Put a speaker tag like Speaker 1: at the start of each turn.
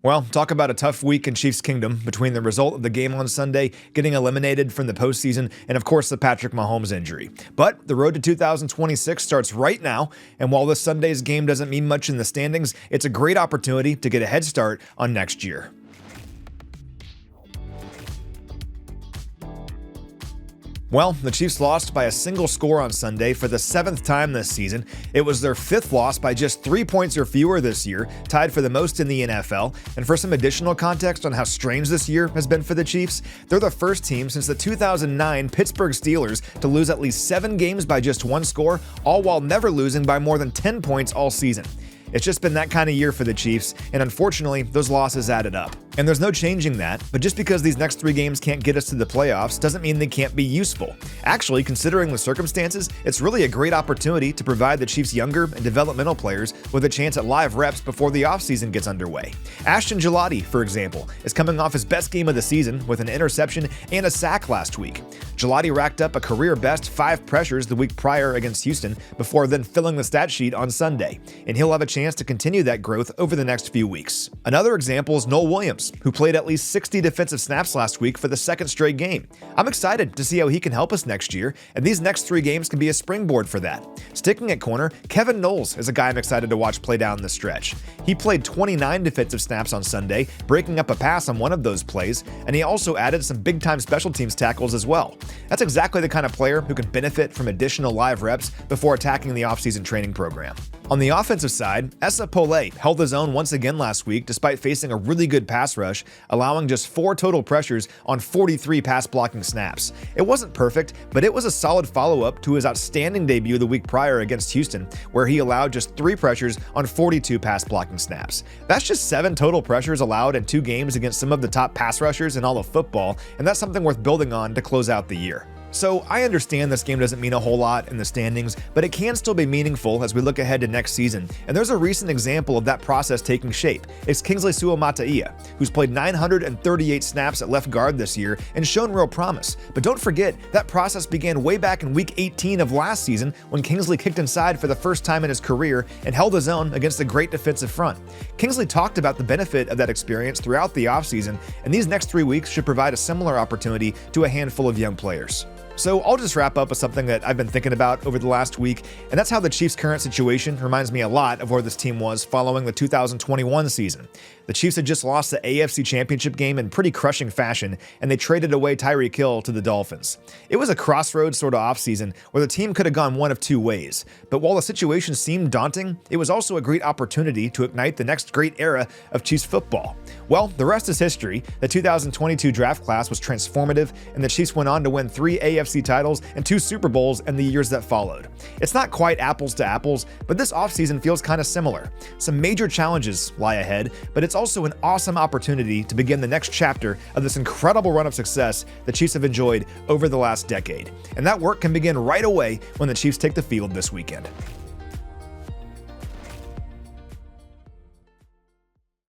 Speaker 1: Well, talk about a tough week in Chiefs Kingdom between the result of the game on Sunday, getting eliminated from the postseason, and of course the Patrick Mahomes injury. But the road to 2026 starts right now, and while this Sunday's game doesn't mean much in the standings, it's a great opportunity to get a head start on next year. Well, the Chiefs lost by a single score on Sunday for the 7th time this season. It was their 5th loss by just 3 points or fewer this year, tied for the most in the NFL. And for some additional context on how strange this year has been for the Chiefs, they're the first team since the 2009 Pittsburgh Steelers to lose at least 7 games by just 1 score, all while never losing by more than 10 points all season. It's just been that kind of year for the Chiefs, and unfortunately, those losses added up. And there's no changing that, but just because these next 3 games can't get us to the playoffs doesn't mean they can't be useful. Actually, considering the circumstances, it's really a great opportunity to provide the Chiefs' younger and developmental players with a chance at live reps before the offseason gets underway. Ashton Gillotte, for example, is coming off his best game of the season with an interception and a sack last week. Gillotte racked up a career-best 5 pressures the week prior against Houston before then filling the stat sheet on Sunday, and he'll have a chance to continue that growth over the next few weeks. Another example is Noel Williams, who played at least 60 defensive snaps last week for the 2nd straight game. I'm excited to see how he can help us next year, and these next 3 games can be a springboard for that. Sticking at corner, Kevin Knowles is a guy I'm excited to watch play down the stretch. He played 29 defensive snaps on Sunday, breaking up a pass on one of those plays, and he also added some big-time special teams tackles as well. That's exactly the kind of player who can benefit from additional live reps before attacking the offseason training program. On the offensive side, Esa Polle held his own once again last week despite facing a really good pass rush, allowing just 4 total pressures on 43 pass blocking snaps. It wasn't perfect, but it was a solid follow-up to his outstanding debut the week prior against Houston, where he allowed just 3 pressures on 42 pass blocking snaps. That's just 7 total pressures allowed in 2 games against some of the top pass rushers in all of football, and that's something worth building on to close out the year. So I understand this game doesn't mean a whole lot in the standings, but it can still be meaningful as we look ahead to next season. And there's a recent example of that process taking shape. It's Kingsley Suamataia, who's played 938 snaps at left guard this year and shown real promise. But don't forget, that process began way back in week 18 of last season when Kingsley kicked inside for the first time in his career and held his own against a great defensive front. Kingsley talked about the benefit of that experience throughout the offseason, and these next 3 weeks should provide a similar opportunity to a handful of young players. So I'll just wrap up with something that I've been thinking about over the last week, and that's how the Chiefs' current situation reminds me a lot of where this team was following the 2021 season. The Chiefs had just lost the AFC Championship game in pretty crushing fashion, and they traded away Tyreek Hill to the Dolphins. It was a crossroads sort of offseason where the team could have gone one of 2 ways. But while the situation seemed daunting, it was also a great opportunity to ignite the next great era of Chiefs football. Well, the rest is history. The 2022 draft class was transformative, and the Chiefs went on to win 3 AFC titles and 2 Super Bowls in the years that followed. It's not quite apples to apples, but this offseason feels kind of similar. Some major challenges lie ahead, but it's also an awesome opportunity to begin the next chapter of this incredible run of success the Chiefs have enjoyed over the last decade. And that work can begin right away when the Chiefs take the field this weekend.